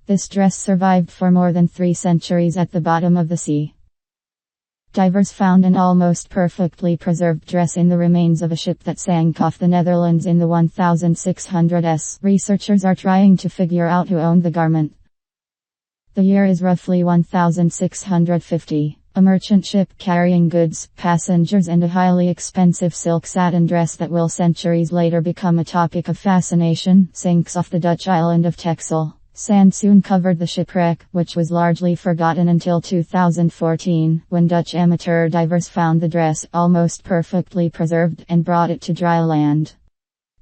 This dress survived for more than 3 centuries at the bottom of the sea. Divers found an almost perfectly preserved dress in the remains of a ship that sank off the Netherlands in the 1600s. Researchers are trying to figure out who owned the garment. The year is roughly 1650. A merchant ship carrying goods, passengers and a highly expensive silk satin dress that will centuries later become a topic of fascination sinks off the Dutch island of Texel. Sand soon covered the shipwreck, which was largely forgotten until 2014, when Dutch amateur divers found the dress almost perfectly preserved and brought it to dry land.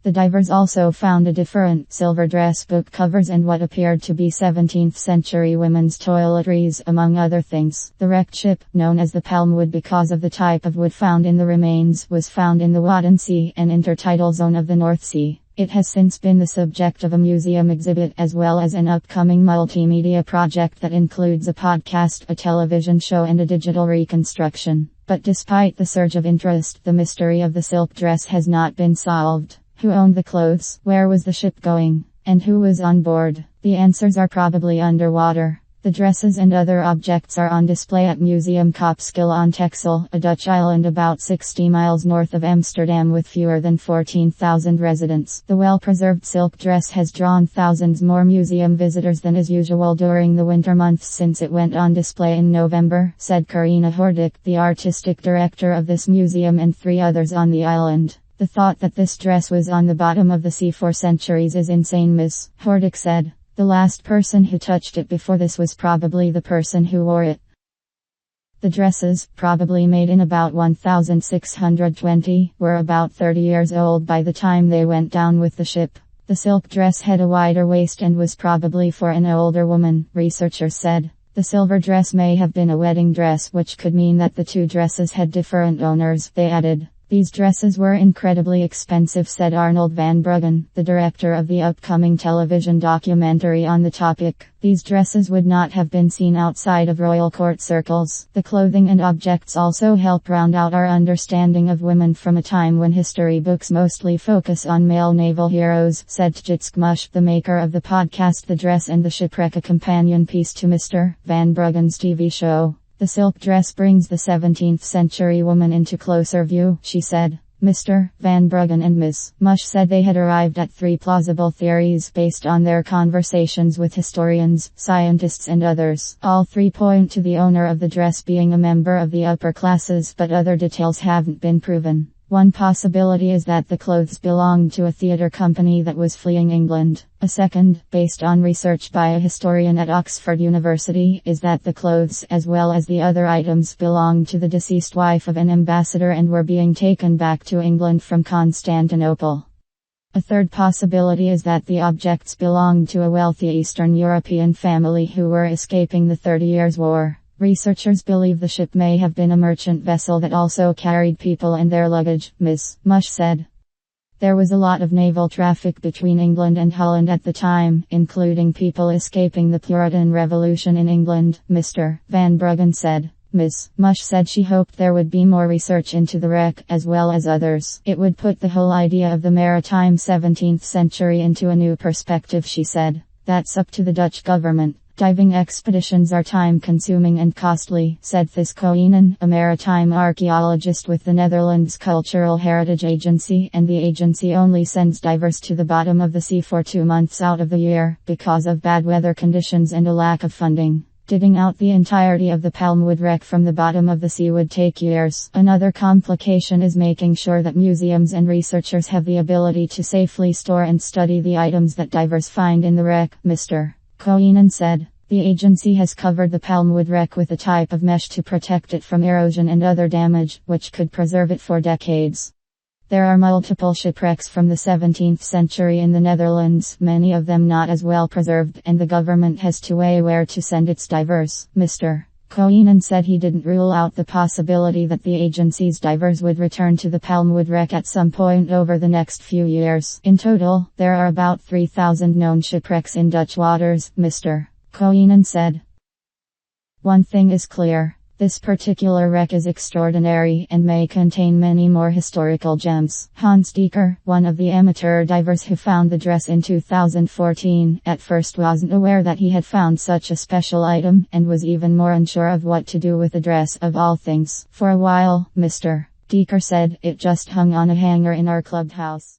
The divers also found a different silver dress, book covers and what appeared to be 17th century women's toiletries, among other things. The wrecked ship, known as the Palmwood because of the type of wood found in the remains, was found in the Wadden Sea, an intertidal zone of the North Sea. It has since been the subject of a museum exhibit as well as an upcoming multimedia project that includes a podcast, a television show and a digital reconstruction. But despite the surge of interest, the mystery of the silk dress has not been solved. Who owned the clothes? Where was the ship going? And who was on board? The answers are probably underwater. The dresses and other objects are on display at Museum Kopskil on Texel, a Dutch island about 60 miles north of Amsterdam with fewer than 14,000 residents. The well-preserved silk dress has drawn thousands more museum visitors than is usual during the winter months since it went on display in November, said Carina Hordick, the artistic director of this museum and 3 others on the island. The thought that this dress was on the bottom of the sea for centuries is insane, Ms. Hordick said. The last person who touched it before this was probably the person who wore it. The dresses, probably made in about 1620, were about 30 years old by the time they went down with the ship. The silk dress had a wider waist and was probably for an older woman, researchers said. The silver dress may have been a wedding dress, which could mean that the 2 dresses had different owners, they added. These dresses were incredibly expensive, said Arnold van Bruggen, the director of the upcoming television documentary on the topic. These dresses would not have been seen outside of royal court circles. The clothing and objects also help round out our understanding of women from a time when history books mostly focus on male naval heroes, said Tjitske Mush, the maker of the podcast The Dress and the Shipwreck, a companion piece to Mr. Van Bruggen's TV show. The silk dress brings the 17th century woman into closer view, she said. Mr. Van Bruggen and Ms. Mush said they had arrived at 3 plausible theories based on their conversations with historians, scientists and others. All 3 point to the owner of the dress being a member of the upper classes, but other details haven't been proven. One possibility is that the clothes belonged to a theatre company that was fleeing England. A second, based on research by a historian at Oxford University, is that the clothes as well as the other items belonged to the deceased wife of an ambassador and were being taken back to England from Constantinople. A third possibility is that the objects belonged to a wealthy Eastern European family who were escaping the 30 Years' War. Researchers believe the ship may have been a merchant vessel that also carried people and their luggage, Ms. Mush said. There was a lot of naval traffic between England and Holland at the time, including people escaping the Puritan Revolution in England, Mr. Van Bruggen said. Ms. Mush said she hoped there would be more research into the wreck as well as others. It would put the whole idea of the maritime 17th century into a new perspective, she said. That's up to the Dutch government. Diving expeditions are time-consuming and costly, said Thys Koenen, a maritime archaeologist with the Netherlands Cultural Heritage Agency, and the agency only sends divers to the bottom of the sea for 2 months out of the year, because of bad weather conditions and a lack of funding. Digging out the entirety of the Palmwood wreck from the bottom of the sea would take years. Another complication is making sure that museums and researchers have the ability to safely store and study the items that divers find in the wreck, Mr. Koenen said. The agency has covered the Palmwood wreck with a type of mesh to protect it from erosion and other damage, which could preserve it for decades. There are multiple shipwrecks from the 17th century in the Netherlands, many of them not as well preserved, and the government has to weigh where to send its divers. Mr. Koenen said he didn't rule out the possibility that the agency's divers would return to the Palmwood wreck at some point over the next few years. In total, there are about 3,000 known shipwrecks in Dutch waters, Mr. Koenen said. One thing is clear. This particular wreck is extraordinary and may contain many more historical gems. Hans Dieker, one of the amateur divers who found the dress in 2014, at first wasn't aware that he had found such a special item and was even more unsure of what to do with the dress of all things. For a while, Mr. Dieker said, it just hung on a hanger in our clubhouse.